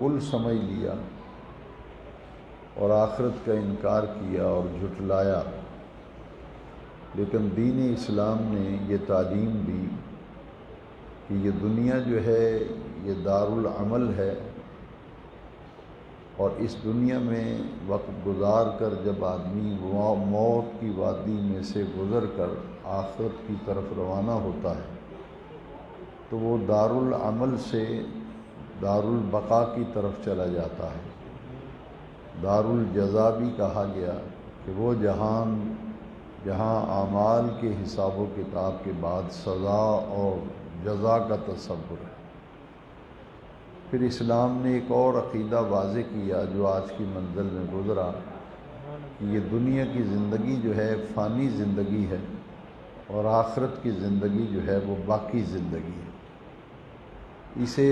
کل سمجھ لیا اور آخرت کا انکار کیا اور جھٹلایا، لیکن دین اسلام نے یہ تعلیم دی کہ یہ دنیا جو ہے یہ دارالعمل ہے، اور اس دنیا میں وقت گزار کر جب آدمی موت کی وادی میں سے گزر کر آخرت کی طرف روانہ ہوتا ہے تو وہ دارالعمل سے دارالبقا کی طرف چلا جاتا ہے۔ دارالجزا بھی کہا گیا کہ وہ جہان جہاں اعمال کے حساب و کتاب کے بعد سزا اور جزا کا تصور ہے۔ پھر اسلام نے ایک اور عقیدہ واضح کیا جو آج کی منزل میں گزرا کہ یہ دنیا کی زندگی جو ہے فانی زندگی ہے، اور آخرت کی زندگی جو ہے وہ باقی زندگی ہے۔ اسے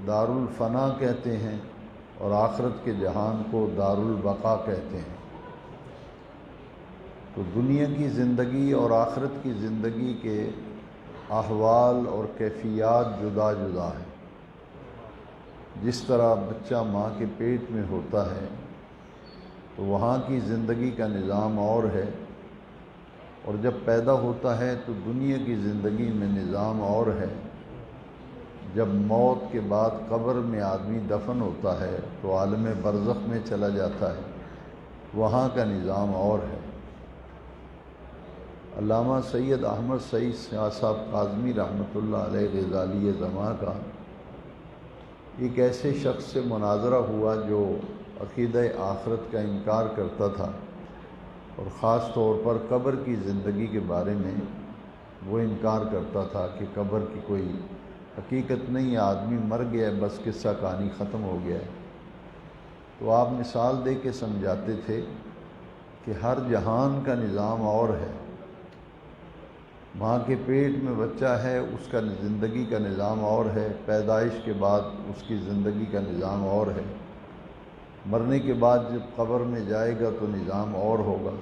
دارالفنا کہتے ہیں اور آخرت کے جہان کو دارالبقا کہتے ہیں۔ تو دنیا کی زندگی اور آخرت کی زندگی کے احوال اور کیفیات جدا جدا ہیں۔ جس طرح بچہ ماں کے پیٹ میں ہوتا ہے تو وہاں کی زندگی کا نظام اور ہے، اور جب پیدا ہوتا ہے تو دنیا کی زندگی میں نظام اور ہے۔ جب موت کے بعد قبر میں آدمی دفن ہوتا ہے تو عالم برزخ میں چلا جاتا ہے، وہاں کا نظام اور ہے۔ علامہ سید احمد سعید صاحب کاظمی رحمۃ اللہ علیہ غزالی زماں کا ایک ایسے شخص سے مناظرہ ہوا جو عقیدہ آخرت کا انکار کرتا تھا، اور خاص طور پر قبر کی زندگی کے بارے میں وہ انکار کرتا تھا کہ قبر کی کوئی حقیقت نہیں، آدمی مر گیا ہے، بس قصہ کہانی ختم ہو گیا ہے۔ تو آپ مثال دے کے سمجھاتے تھے کہ ہر جہان کا نظام اور ہے۔ ماں کے پیٹ میں بچہ ہے، اس کا زندگی کا نظام اور ہے، پیدائش کے بعد اس کی زندگی کا نظام اور ہے، مرنے کے بعد جب قبر میں جائے گا تو نظام اور ہوگا،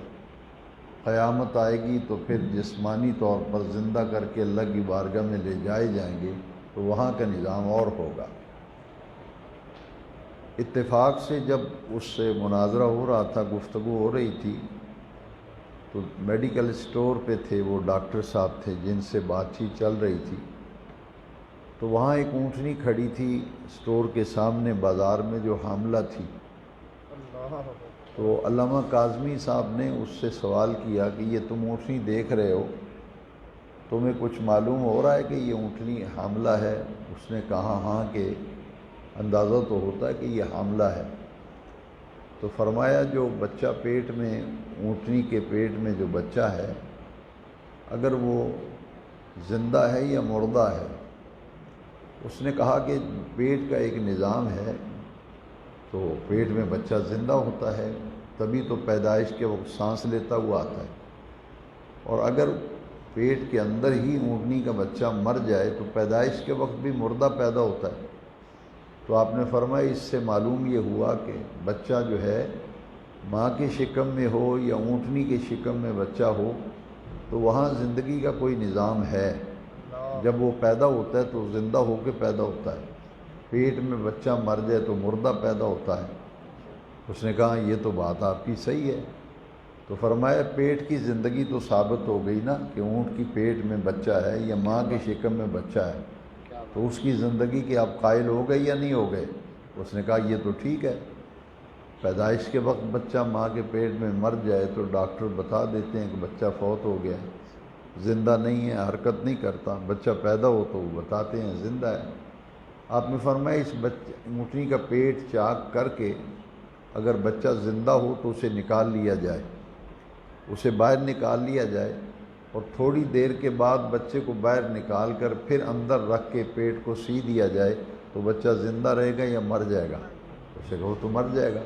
قیامت آئے گی تو پھر جسمانی طور پر زندہ کر کے اللہ کی بارگاہ میں لے جائے جائیں گے تو وہاں کا نظام اور ہوگا۔ اتفاق سے جب اس سے مناظرہ ہو رہا تھا، گفتگو ہو رہی تھی، تو میڈیکل اسٹور پہ تھے وہ ڈاکٹر صاحب تھے جن سے بات چیت چل رہی تھی، تو وہاں ایک اونٹنی کھڑی تھی اسٹور کے سامنے بازار میں جو حاملہ تھی۔ تو علامہ کاظمی صاحب نے اس سے سوال کیا کہ یہ تم اونٹنی دیکھ رہے ہو، تمہیں کچھ معلوم ہو رہا ہے کہ یہ اونٹنی حاملہ ہے؟ اس نے کہا ہاں، کہ اندازہ تو ہوتا ہے کہ یہ حاملہ ہے۔ تو فرمایا جو بچہ پیٹ میں، اونٹنی کے پیٹ میں جو بچہ ہے، اگر وہ زندہ ہے یا مردہ ہے؟ اس نے کہا کہ پیٹ کا ایک نظام ہے، تو پیٹ میں بچہ زندہ ہوتا ہے، تبھی تو پیدائش کے وقت سانس لیتا ہوا آتا ہے، اور اگر پیٹ کے اندر ہی اونٹنی کا بچہ مر جائے تو پیدائش کے وقت بھی مردہ پیدا ہوتا ہے۔ تو آپ نے فرمایا اس سے معلوم یہ ہوا کہ بچہ جو ہے ماں کے شکم میں ہو یا اونٹنی کے شکم میں بچہ ہو تو وہاں زندگی کا کوئی نظام ہے۔ جب وہ پیدا ہوتا ہے تو زندہ ہو کے پیدا ہوتا ہے، پیٹ میں بچہ مر جائے تو مردہ پیدا ہوتا ہے۔ اس نے کہا یہ تو بات آپ کی صحیح ہے۔ تو فرمایا پیٹ کی زندگی تو ثابت ہو گئی نا کہ اونٹ کی پیٹ میں بچہ ہے یا ماں کے شکم میں بچہ ہے، تو اس کی زندگی کے آپ قائل ہو گئے یا نہیں ہو گئے؟ اس نے کہا یہ تو ٹھیک ہے، پیدائش کے وقت بچہ ماں کے پیٹ میں مر جائے تو ڈاکٹر بتا دیتے ہیں کہ بچہ فوت ہو گیا ہے، زندہ نہیں ہے، حرکت نہیں کرتا، بچہ پیدا ہو تو وہ بتاتے ہیں زندہ ہے۔ آپ نے فرمایا اس اونٹنی کا پیٹ چاک کر کے اگر بچہ زندہ ہو تو اسے نکال لیا جائے، اسے باہر نکال لیا جائے، اور تھوڑی دیر کے بعد بچے کو باہر نکال کر پھر اندر رکھ کے پیٹ کو سی دیا جائے تو بچہ زندہ رہے گا یا مر جائے گا؟ اسے کہو تو مر جائے گا۔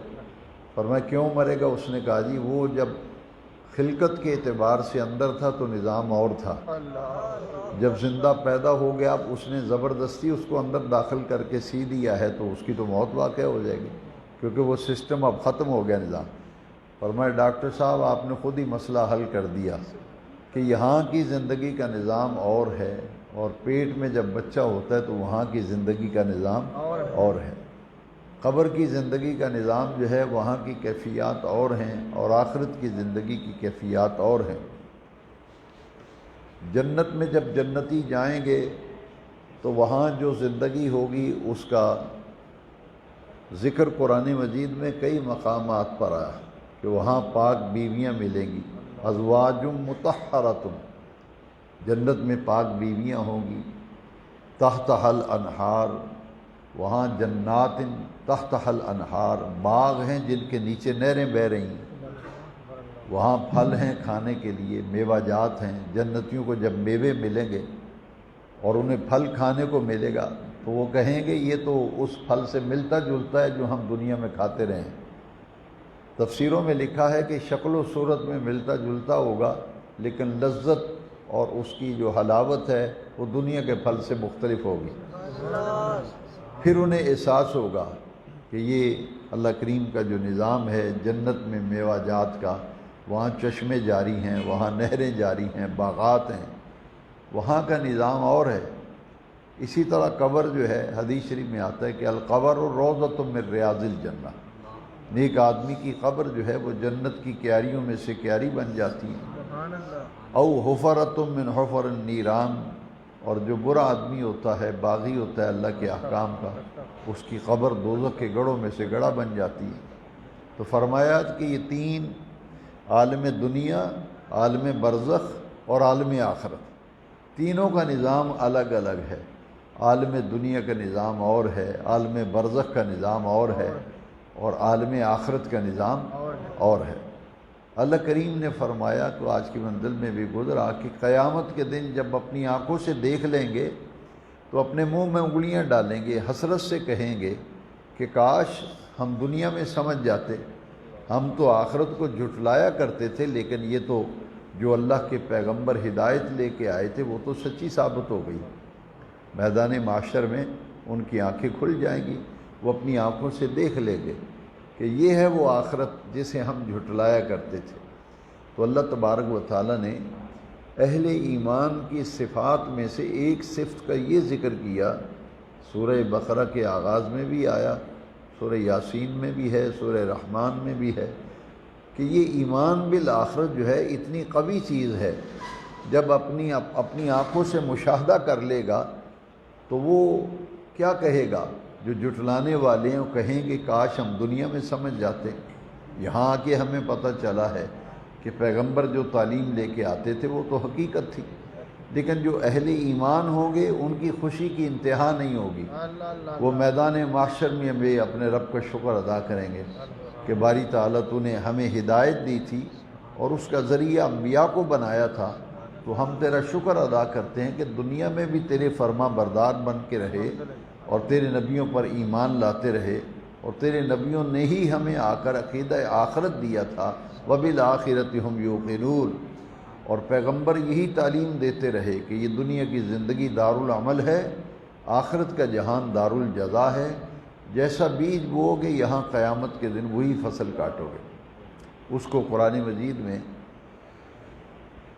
فرمایا کیوں مرے گا؟ اس نے کہا جی وہ جب خلقت کے اعتبار سے اندر تھا تو نظام اور تھا، جب زندہ پیدا ہو گیا اب اس نے زبردستی اس کو اندر داخل کر کے سی دیا ہے تو اس کی تو موت واقع ہو جائے گی، کیونکہ وہ سسٹم اب ختم ہو گیا نظام۔ فرمایا ڈاکٹر صاحب آپ نے خود ہی مسئلہ حل کر دیا کہ یہاں کی زندگی کا نظام اور ہے، اور پیٹ میں جب بچہ ہوتا ہے تو وہاں کی زندگی کا نظام اور ہے۔ قبر کی زندگی کا نظام جو ہے وہاں کی کیفیات اور ہیں اور آخرت کی زندگی کی کیفیات اور ہیں۔ جنت میں جب جنتی جائیں گے تو وہاں جو زندگی ہوگی اس کا ذکر قرآن مجید میں کئی مقامات پر آیا کہ وہاں پاک بیویاں ملیں گی، ازواج مطہرۃ، جنت میں پاک بیویاں ہوں گی، تحتہا الانہار، وہاں جنات تحتہا الانہار، باغ ہیں جن کے نیچے نہریں بہہ رہی ہیں، وہاں پھل ہیں کھانے کے لیے، میوہ جات ہیں۔ جنتیوں کو جب میوے ملیں گے اور انہیں پھل کھانے کو ملے گا تو وہ کہیں گے یہ تو اس پھل سے ملتا جلتا ہے جو ہم دنیا میں کھاتے رہے ہیں۔ تفسیروں میں لکھا ہے کہ شکل و صورت میں ملتا جلتا ہوگا، لیکن لذت اور اس کی جو حلاوت ہے وہ دنیا کے پھل سے مختلف ہوگی۔ پھر انہیں احساس ہوگا کہ یہ اللہ کریم کا جو نظام ہے جنت میں میوہ جات کا، وہاں چشمے جاری ہیں، وہاں نہریں جاری ہیں، باغات ہیں، وہاں کا نظام اور ہے۔ اسی طرح قبر جو ہے، حدیث شریف میں آتا ہے کہ القبر روضۃ من ریاض الجنہ، نیک آدمی کی قبر جو ہے وہ جنت کی کیاریوں میں سے کیاری بن جاتی ہے۔ او حفرۃ من حفر النیران، اور جو برا آدمی ہوتا ہے، باغی ہوتا ہے اللہ کے احکام کا، اس کی قبر دوزخ کے گڑھوں میں سے گڑھا بن جاتی ہے۔ تو فرمایا کہ یہ تین، عالم دنیا، عالم برزخ اور عالم آخرت، تینوں کا نظام الگ الگ ہے۔ عالم دنیا کا نظام اور ہے، عالم برزخ کا نظام اور ہے، اور عالم آخرت کا نظام اور ہے۔ اللہ کریم نے فرمایا تو آج کی منزل میں بھی گزرا کہ قیامت کے دن جب اپنی آنکھوں سے دیکھ لیں گے تو اپنے منہ میں انگلیاں ڈالیں گے، حسرت سے کہیں گے کہ کاش ہم دنیا میں سمجھ جاتے، ہم تو آخرت کو جھٹلایا کرتے تھے، لیکن یہ تو جو اللہ کے پیغمبر ہدایت لے کے آئے تھے وہ تو سچی ثابت ہو گئی۔ میدان معاشر میں ان کی آنکھیں کھل جائیں گی، وہ اپنی آنکھوں سے دیکھ لیں گے کہ یہ ہے وہ آخرت جسے ہم جھٹلایا کرتے تھے۔ تو اللہ تبارک و تعالیٰ نے اہل ایمان کی صفات میں سے ایک صفت کا یہ ذکر کیا، سورہ بقرہ کے آغاز میں بھی آیا، سورہ یاسین میں بھی ہے، سورہ رحمان میں بھی ہے، کہ یہ ایمان بالآخرت جو ہے اتنی قوی چیز ہے، جب اپنی آنکھوں سے مشاہدہ کر لے گا تو وہ کیا کہے گا؟ جو جھٹلانے والے ہیں وہ کہیں گے کاش ہم دنیا میں سمجھ جاتے، یہاں آ کے ہمیں پتہ چلا ہے کہ پیغمبر جو تعلیم لے کے آتے تھے وہ تو حقیقت تھی۔ لیکن جو اہل ایمان ہوں گے ان کی خوشی کی انتہا نہیں ہوگی، وہ میدان محشر میں بھی اپنے رب کا شکر ادا کریں گے کہ باری تعالیٰ تو نے ہمیں ہدایت دی تھی اور اس کا ذریعہ انبیاء کو بنایا تھا، تو ہم تیرا شکر ادا کرتے ہیں کہ دنیا میں بھی تیرے فرما بردار بن کے رہے اور تیرے نبیوں پر ایمان لاتے رہے، اور تیرے نبیوں نے ہی ہمیں آ کر عقیدہ آخرت دیا تھا، وَبِالْآخِرَةِ هُمْ يُوقِنُونَ، اور پیغمبر یہی تعلیم دیتے رہے کہ یہ دنیا کی زندگی دارالعمل ہے، آخرت کا جہان دارالجزا ہے، جیسا بیج بو گے یہاں قیامت کے دن وہی فصل کاٹو گے۔ اس کو قرآن مجید میں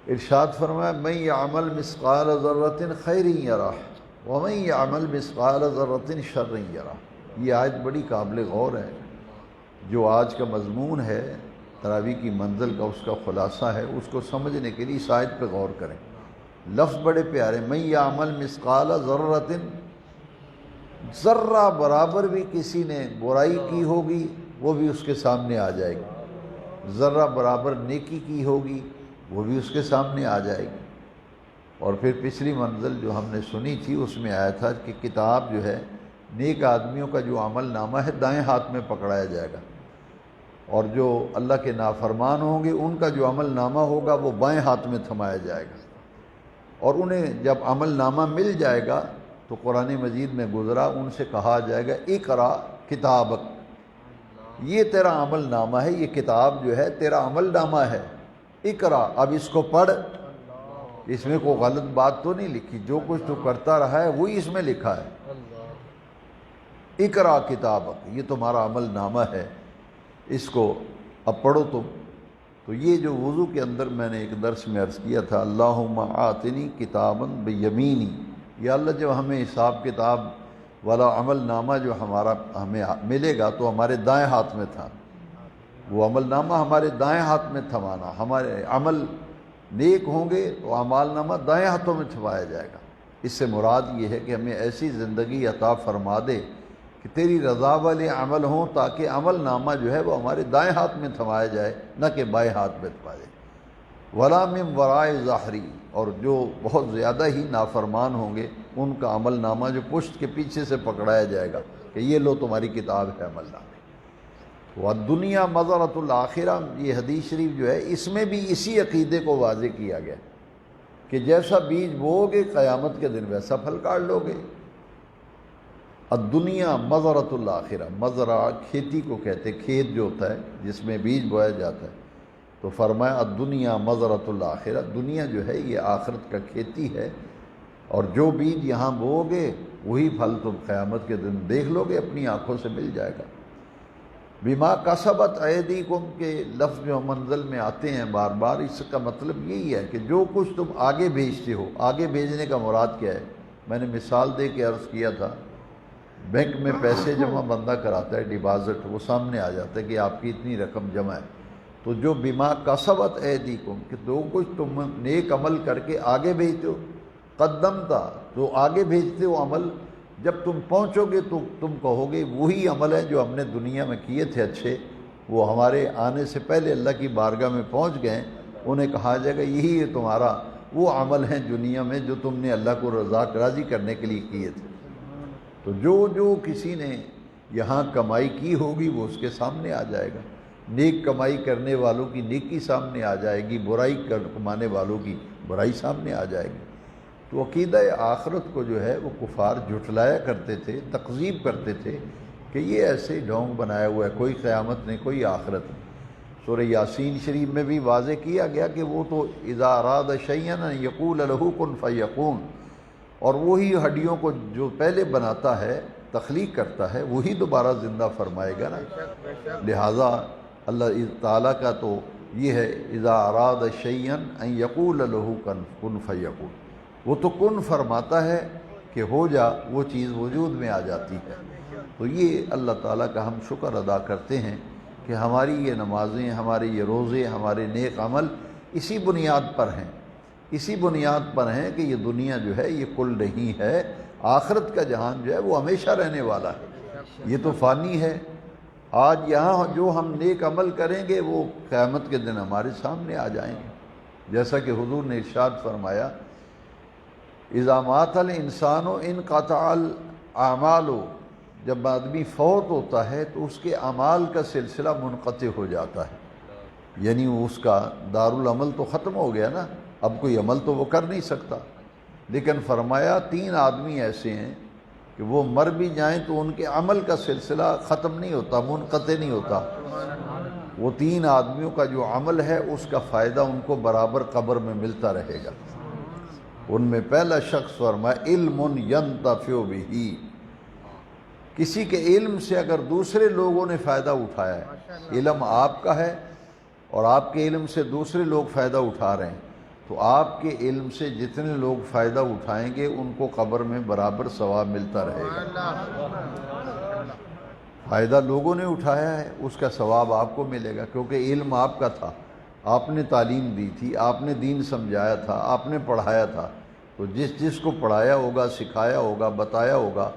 ارشاد فرمایا مَن يَعْمَلْ مِثْقَالَ ذَرَّةٍ خَيْرٍ يَرَهُ وَمَن يَعْمَلْ مِثْقَالَ ذَرَّةٍ شَرٍّ يَرَهُ۔ یہ آیت بڑی قابل غور ہے، جو آج کا مضمون ہے تراویح کی منزل کا، اس کا خلاصہ ہے، اس کو سمجھنے کے لیے اس آیت پہ غور کریں۔ لفظ بڑے پیارے، مَن يَعْمَلْ مِثْقَالَ ذَرَّةٍ، ذرہ برابر بھی کسی نے برائی کی ہوگی وہ بھی اس کے سامنے آ جائے گی، ذرہ برابر نیکی کی ہوگی وہ بھی اس کے سامنے آ جائے گی۔ اور پھر پچھلی منزل جو ہم نے سنی تھی اس میں آیا تھا کہ کتاب جو ہے نیک آدمیوں کا جو عمل نامہ ہے دائیں ہاتھ میں پکڑایا جائے گا، اور جو اللہ کے نافرمان ہوں گے ان کا جو عمل نامہ ہوگا وہ بائیں ہاتھ میں تھمایا جائے گا، اور انہیں جب عمل نامہ مل جائے گا تو قرآن مجید میں گزرا ان سے کہا جائے گا اقرا کتابک، یہ تیرا عمل نامہ ہے، یہ کتاب جو ہے تیرا عمل نامہ ہے، اقرا، اب اس کو پڑھ، اس میں کوئی غلط بات تو نہیں لکھی، جو کچھ تو کرتا رہا ہے وہی اس میں لکھا ہے، اقرا کتابک، یہ تمہارا عمل نامہ ہے، اس کو اب پڑھو تم۔ تو یہ جو وضو کے اندر میں نے ایک درس میں عرض کیا تھا، اللہم آتنی کتابا بیمینی، یا اللہ جب ہمیں حساب کتاب والا عمل نامہ جو ہمارا ہمیں ملے گا تو ہمارے دائیں ہاتھ میں تھا، وہ عمل نامہ ہمارے دائیں ہاتھ میں تھمانا، ہمارے عمل نیک ہوں گے تو اعمال نامہ دائیں ہاتھوں میں چھپایا جائے گا۔ اس سے مراد یہ ہے کہ ہمیں ایسی زندگی عطا فرما دے کہ تیری رضا والے عمل ہوں، تاکہ عمل نامہ جو ہے وہ ہمارے دائیں ہاتھ میں تھمایا جائے، نہ کہ بائیں ہاتھ میں تھمایا جائے۔ ولا من ورائے ظاہری، اور جو بہت زیادہ ہی نافرمان ہوں گے ان کا عمل نامہ جو پشت کے پیچھے سے پکڑایا جائے گا کہ یہ لو تمہاری کتاب ہے عمل نامہ۔ وَالدُّنْيَا مَزَرَةُ الْآخِرَہ، یہ حدیث شریف جو ہے اس میں بھی اسی عقیدے کو واضح کیا گیا کہ جیسا بیج بو گے قیامت کے دن ویسا پھل کاٹ لو گے۔ الدنیا مزرعۃ الآخرہ، مزرعہ کھیتی کو کہتے، کھیت جو ہوتا ہے جس میں بیج بویا جاتا ہے، تو فرمایا الدنیا مزرعۃ الآخرہ، دنیا جو ہے یہ آخرت کا کھیتی ہے، اور جو بیج یہاں بو گے وہی پھل تم قیامت کے دن دیکھ لو گے، اپنی آنکھوں سے مل جائے گا۔ بما کسبت ایدیکم کے لفظ جو منزل میں آتے ہیں بار بار، اس کا مطلب یہی ہے کہ جو کچھ تم آگے بھیجتے ہو، آگے بھیجنے کا مراد کیا ہے؟ میں نے مثال دے کے عرض کیا تھا، بینک میں پیسے جمع بندہ کراتا ہے ڈپازٹ، وہ سامنے آ جاتا ہے کہ آپ کی اتنی رقم جمع ہے، تو جو بما کسبت ایدیکم کہ جو کچھ تم نیک عمل کر کے آگے بھیجتے ہو، قدمتا، جو آگے بھیجتے ہو عمل، جب تم پہنچو گے تو تم کہو گے وہی عمل ہے جو ہم نے دنیا میں کیے تھے اچھے، وہ ہمارے آنے سے پہلے اللہ کی بارگاہ میں پہنچ گئے، انہیں کہا جائے گا یہی ہے تمہارا وہ عمل ہے دنیا میں جو تم نے اللہ کو راضی کرنے کے لیے کیے تھے۔ تو جو کسی نے یہاں کمائی کی ہوگی وہ اس کے سامنے آ جائے گا، نیک کمائی کرنے والوں کی نیکی سامنے آ جائے گی، برائی کمانے والوں کی برائی سامنے آ جائے گی۔ تو عقیدہ آخرت کو جو ہے وہ کفار جھٹلایا کرتے تھے، تکذیب کرتے تھے کہ یہ ایسے ڈھونگ بنایا ہوا ہے، کوئی قیامت نہیں، کوئی آخرت نہیں۔ سورہ یاسین شریف میں بھی واضح کیا گیا کہ وہ تو اذا اراد شیئا یقول لہ کن فیکون، اور وہی ہڈیوں کو جو پہلے بناتا ہے، تخلیق کرتا ہے، وہی دوبارہ زندہ فرمائے گا نا۔ لہٰذا اللہ تعالیٰ کا تو یہ ہے اذا اراد شیئا ان یقول لہ کن فیکون، وہ تو کن فرماتا ہے کہ ہو جا، وہ چیز وجود میں آ جاتی ہے۔ تو یہ اللہ تعالیٰ کا ہم شکر ادا کرتے ہیں کہ ہماری یہ نمازیں، ہمارے یہ روزے، ہمارے نیک عمل اسی بنیاد پر ہیں، اسی بنیاد پر ہیں کہ یہ دنیا جو ہے یہ کل نہیں ہے، آخرت کا جہان جو ہے وہ ہمیشہ رہنے والا ہے، یہ تو فانی ہے۔ آج یہاں جو ہم نیک عمل کریں گے وہ قیامت کے دن ہمارے سامنے آ جائیں گے، جیسا کہ حضور نے ارشاد فرمایا اذا مات الانسان انقطع الاعمال، جب آدمی فوت ہوتا ہے تو اس کے اعمال کا سلسلہ منقطع ہو جاتا ہے، یعنی اس کا دارالعمل تو ختم ہو گیا نا، اب کوئی عمل تو وہ کر نہیں سکتا۔ لیکن فرمایا 3 آدمی ایسے ہیں کہ وہ مر بھی جائیں تو ان کے عمل کا سلسلہ ختم نہیں ہوتا، منقطع نہیں ہوتا۔ وہ 3 آدمیوں کا جو عمل ہے اس کا فائدہ ان کو برابر قبر میں ملتا رہے گا۔ ان میں پہلا شخص فرمایا علم ینتفع بہ، کسی کے علم سے اگر دوسرے لوگوں نے فائدہ اٹھایا ہے، علم آپ کا ہے اور آپ کے علم سے دوسرے لوگ فائدہ اٹھا رہے ہیں، تو آپ کے علم سے جتنے لوگ فائدہ اٹھائیں گے ان کو قبر میں برابر ثواب ملتا رہے گا۔ فائدہ لوگوں نے اٹھایا ہے اس کا ثواب آپ کو ملے گا، کیونکہ علم آپ کا تھا، آپ نے تعلیم دی تھی، آپ نے دین سمجھایا تھا، آپ نے پڑھایا تھا، تو جس کو پڑھایا ہوگا، سکھایا ہوگا، بتایا ہوگا،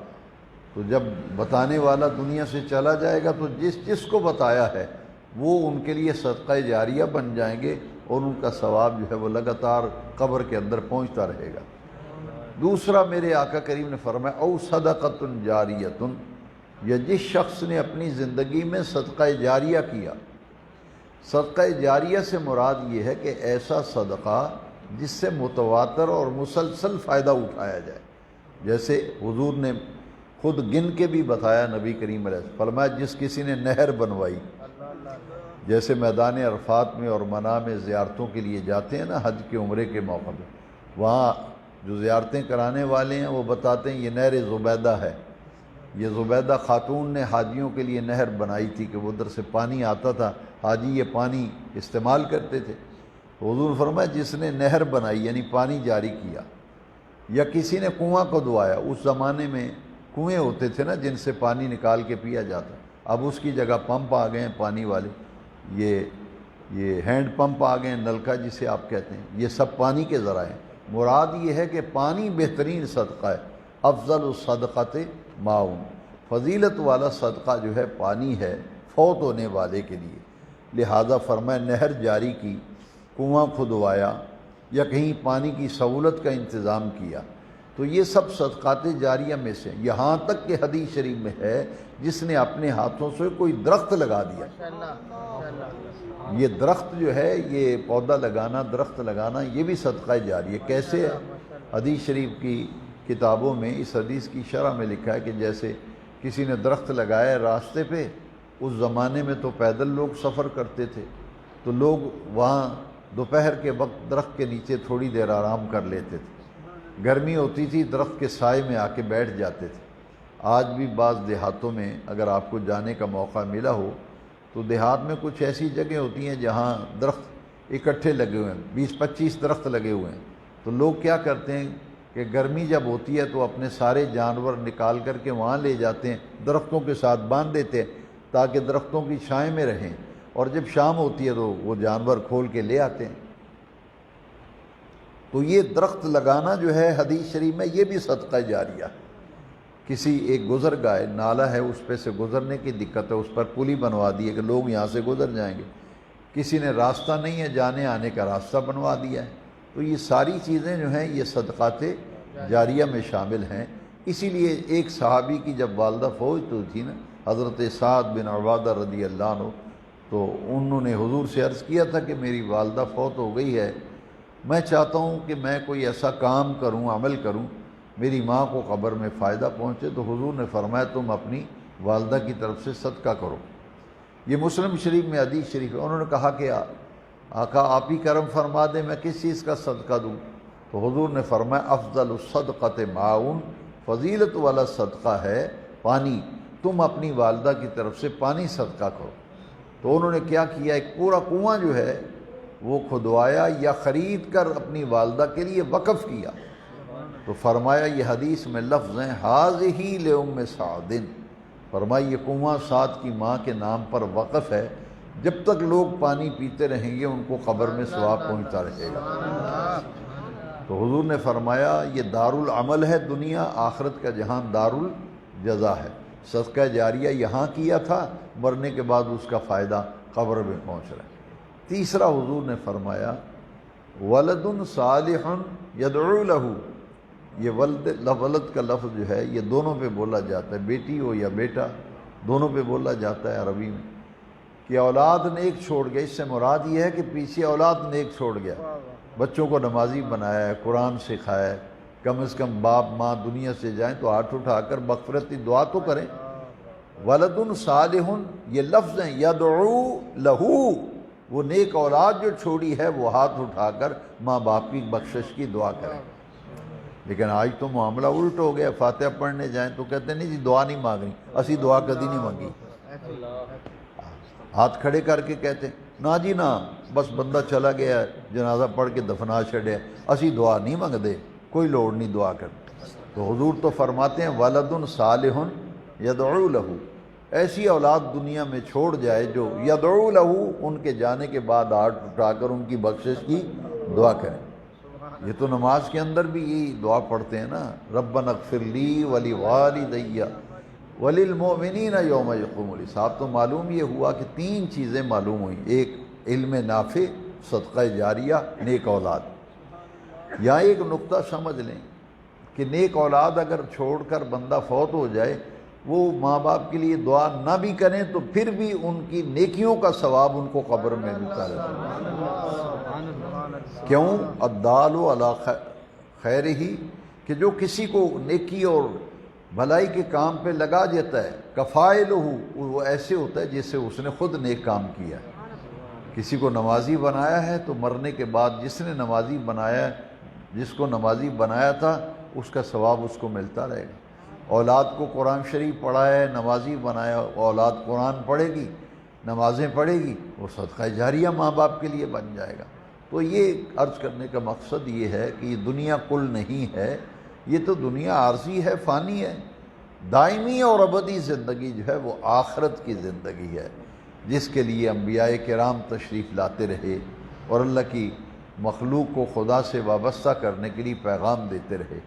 تو جب بتانے والا دنیا سے چلا جائے گا تو جس کو بتایا ہے وہ ان کے لیے صدقہ جاریہ بن جائیں گے، اور ان کا ثواب جو ہے وہ لگاتار قبر کے اندر پہنچتا رہے گا۔ دوسرا میرے آقا کریم نے فرمایا او صدقۃ جاریۃ، یا جس شخص نے اپنی زندگی میں صدقہ جاریہ کیا۔ صدقہ جاریہ سے مراد یہ ہے کہ ایسا صدقہ جس سے متواتر اور مسلسل فائدہ اٹھایا جائے، جیسے حضور نے خود گن کے بھی بتایا، نبی کریم علیہ السلام فرمایا جس کسی نے نہر بنوائی، جیسے میدان عرفات میں اور منی میں زیارتوں کے لیے جاتے ہیں نا حج کے عمرے کے موقع پہ، وہاں جو زیارتیں کرانے والے ہیں وہ بتاتے ہیں یہ نہر زبیدہ ہے، یہ زبیدہ خاتون نے حاجیوں کے لیے نہر بنائی تھی کہ وہ ادھر سے پانی آتا تھا، حاجی یہ پانی استعمال کرتے تھے۔ حضور فرمایا جس نے نہر بنائی یعنی پانی جاری کیا، یا کسی نے کنواں کو دعایا، اس زمانے میں کنویں ہوتے تھے نا جن سے پانی نکال کے پیا جاتا، اب اس کی جگہ پمپ آ گئے ہیں پانی والے، یہ ہینڈ پمپ آ گئے ہیں، نلکا جسے آپ کہتے ہیں، یہ سب پانی کے ذرائع ہیں۔ مراد یہ ہے کہ پانی بہترین صدقہ ہے، افضل الصدقات معاون، فضیلت والا صدقہ جو ہے پانی ہے فوت ہونے والے کے لیے۔ لہذا فرمایا نہر جاری کی، کنواں کھدوایا یا کہیں پانی کی سہولت کا انتظام کیا، تو یہ سب صدقات جاریہ میں سے۔ یہاں تک کہ حدیث شریف میں ہے جس نے اپنے ہاتھوں سے کوئی درخت لگا دیا، یہ درخت جو ہے، یہ پودا لگانا، درخت لگانا، یہ بھی صدقہ جاریہ۔ کیسے ہے؟ حدیث شریف کی کتابوں میں اس حدیث کی شرح میں لکھا ہے کہ جیسے کسی نے درخت لگایا ہے راستے پہ، اس زمانے میں تو پیدل لوگ سفر کرتے تھے، تو لوگ وہاں دوپہر کے وقت درخت کے نیچے تھوڑی دیر آرام کر لیتے تھے، گرمی ہوتی تھی درخت کے سائے میں آ کے بیٹھ جاتے تھے۔ آج بھی بعض دیہاتوں میں اگر آپ کو جانے کا موقع ملا ہو تو دیہات میں کچھ ایسی جگہ ہوتی ہیں جہاں درخت اکٹھے لگے ہوئے ہیں، 20-25 درخت لگے ہوئے ہیں، تو لوگ کیا کرتے ہیں کہ گرمی جب ہوتی ہے تو اپنے سارے جانور نکال کر کے وہاں لے جاتے ہیں، درختوں کے ساتھ باندھ دیتے ہیں تاکہ درختوں کی چھائے میں رہیں، اور جب شام ہوتی ہے تو وہ جانور کھول کے لے آتے ہیں۔ تو یہ درخت لگانا جو ہے حدیث شریف میں یہ بھی صدقہ جاریہ۔ کسی ایک گزر گائے، نالہ ہے، اس پہ سے گزرنے کی دقت ہے، اس پر پلی بنوا دی ہے کہ لوگ یہاں سے گزر جائیں گے۔ کسی نے راستہ نہیں ہے جانے آنے کا، راستہ بنوا دیا ہے۔ تو یہ ساری چیزیں جو ہیں یہ صدقات جاریہ میں شامل ہیں۔ اسی لیے ایک صحابی کی جب والدہ فوت ہوئی تھی نا، حضرت سعد بن عبادہ رضی اللہ عنہ، تو انہوں نے حضور سے عرض کیا تھا کہ میری والدہ فوت ہو گئی ہے، میں چاہتا ہوں کہ میں کوئی ایسا کام کروں، عمل کروں، میری ماں کو قبر میں فائدہ پہنچے۔ تو حضور نے فرمایا تم اپنی والدہ کی طرف سے صدقہ کرو۔ یہ مسلم شریف میں حدیث شریف ہے۔ انہوں نے کہا کہ آقا آپ ہی کرم فرما دیں، میں کس چیز کا صدقہ دوں؟ تو حضور نے فرمایا افضل الصدقۃ معاون، فضیلت والا صدقہ ہے پانی، تم اپنی والدہ کی طرف سے پانی صدقہ کرو۔ تو انہوں نے کیا کیا، ایک پورا کنواں جو ہے وہ کھدوایا یا خرید کر اپنی والدہ کے لیے وقف کیا۔ تو فرمایا یہ حدیث میں لفظ ہیں ھذہ لأم سعد، فرمایا یہ کنواں سعد کی ماں کے نام پر وقف ہے، جب تک لوگ پانی پیتے رہیں گے ان کو قبر میں ثواب پہنچتا رہے گا۔ تو حضور نے فرمایا یہ دار العمل ہے دنیا، آخرت کا جہان دار الجزا ہے۔ صدقہ جاریہ یہاں کیا تھا، مرنے کے بعد اس کا فائدہ قبر میں پہنچ رہا ہے۔ تیسرا حضور نے فرمایا ولد صالح یدعو لہ، یہ ولد کا لفظ جو ہے یہ دونوں پہ بولا جاتا ہے، بیٹی ہو یا بیٹا دونوں پہ بولا جاتا ہے عربی میں، کہ اولاد نیک چھوڑ گیا۔ اس سے مراد یہ ہے کہ پیچھے اولاد نیک چھوڑ گیا، بچوں کو نمازی بنایا ہے، قرآن سکھایا ہے، کم از کم باپ ماں دنیا سے جائیں تو ہاتھ اٹھا کر مغفرت کی دعا تو کریں۔ ولد صالح یہ لفظ ہیں یدعو لہو، وہ نیک اولاد جو چھوڑی ہے وہ ہاتھ اٹھا کر ماں باپ کی بخشش کی دعا کریں۔ لیکن آج تو معاملہ الٹ ہو گیا، فاتحہ پڑھنے جائیں تو کہتے ہیں نہیں جی دعا نہیں مانگنی، اسی دعا کدی نہیں مانگی، ہاتھ کھڑے کر کے کہتے ہیں نا جی نا، بس بندہ چلا گیا جنازہ پڑھ کے دفنا چھڑے، اسی دعا نہیں مانگ دے، کوئی لوڑ نہیں دعا کر۔ تو حضور تو فرماتے ہیں ولد صالح یدعو لہ، ایسی اولاد دنیا میں چھوڑ جائے جو یدعو لہ، ان کے جانے کے بعد ہاتھ اٹھا کر ان کی بخشش کی دعا کریں۔ یہ تو نماز کے اندر بھی یہی دعا پڑھتے ہیں نا، ربنا اغفر لی ولوالدی وللمؤمنین یوم یقوم الحساب۔ تو معلوم یہ ہوا کہ تین چیزیں معلوم ہوئیں، ایک علم نافع، صدقہ جاریہ، نیک اولاد۔ یا ایک نقطہ سمجھ لیں کہ نیک اولاد اگر چھوڑ کر بندہ فوت ہو جائے، وہ ماں باپ کے لیے دعا نہ بھی کریں تو پھر بھی ان کی نیکیوں کا ثواب ان کو قبر میں ملتا رہتا ہے۔ کیوں؟ الدال علی خیرہ، کہ جو کسی کو نیکی اور بھلائی کے کام پہ لگا دیتا ہے، کفائلہ، وہ ایسے ہوتا ہے جیسے اس نے خود نیک کام کیا ہے۔ کسی کو نمازی بنایا ہے تو مرنے کے بعد جس نے نمازی بنایا ہے، جس کو نمازی بنایا تھا، اس کا ثواب اس کو ملتا رہے گا۔ اولاد کو قرآن شریف پڑھایا ہے، نمازی بنایا، اولاد قرآن پڑھے گی، نمازیں پڑھے گی، وہ صدقہ جاریہ ماں باپ کے لیے بن جائے گا۔ تو یہ عرض کرنے کا مقصد یہ ہے کہ یہ دنیا کل نہیں ہے، یہ تو دنیا عارضی ہے، فانی ہے، دائمی اور ابدی زندگی جو ہے وہ آخرت کی زندگی ہے، جس کے لیے انبیاء کرام تشریف لاتے رہے اور اللہ کی مخلوق کو خدا سے وابستہ کرنے کے لیے پیغام دیتے رہے۔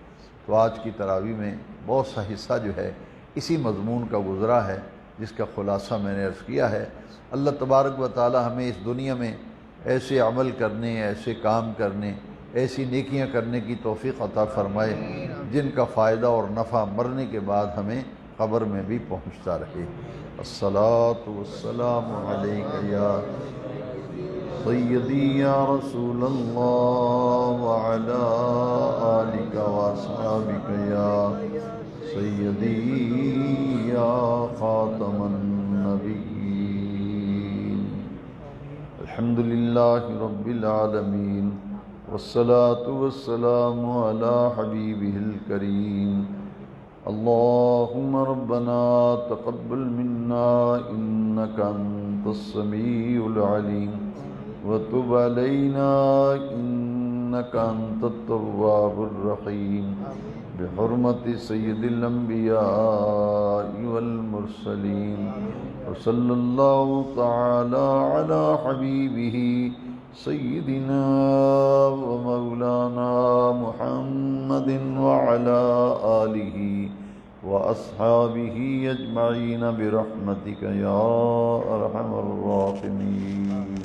تو آج کی تراویح میں بہت سا حصہ جو ہے اسی مضمون کا گزرا ہے، جس کا خلاصہ میں نے عرض کیا ہے۔ اللہ تبارک و تعالی ہمیں اس دنیا میں ایسے عمل کرنے، ایسے کام کرنے، ایسی نیکیاں کرنے کی توفیق عطا فرمائے جن کا فائدہ اور نفع مرنے کے بعد ہمیں قبر میں بھی پہنچتا رہے۔ الصلاۃ والسلام علیک یا سیدی یا رسول اللہ وعلی آلک واصحابک یا سیدی یا خاتم النبیین۔ الحمد للہ رب العالمین والصلاة والسلام علی حبیبہ الکریم۔ اللہم ربنا تقبل منا انک انت السمیع العلیم وتب علینا انک انت التواب الرحیم بحرمت سید الانبیاء والمرسلین وصلی اللہ تعالی علی حبیبہ سیدنا و مولانا محمد وعلی آلہ واصحابہ اجمعین برحمتک یا ارحم الراحمین۔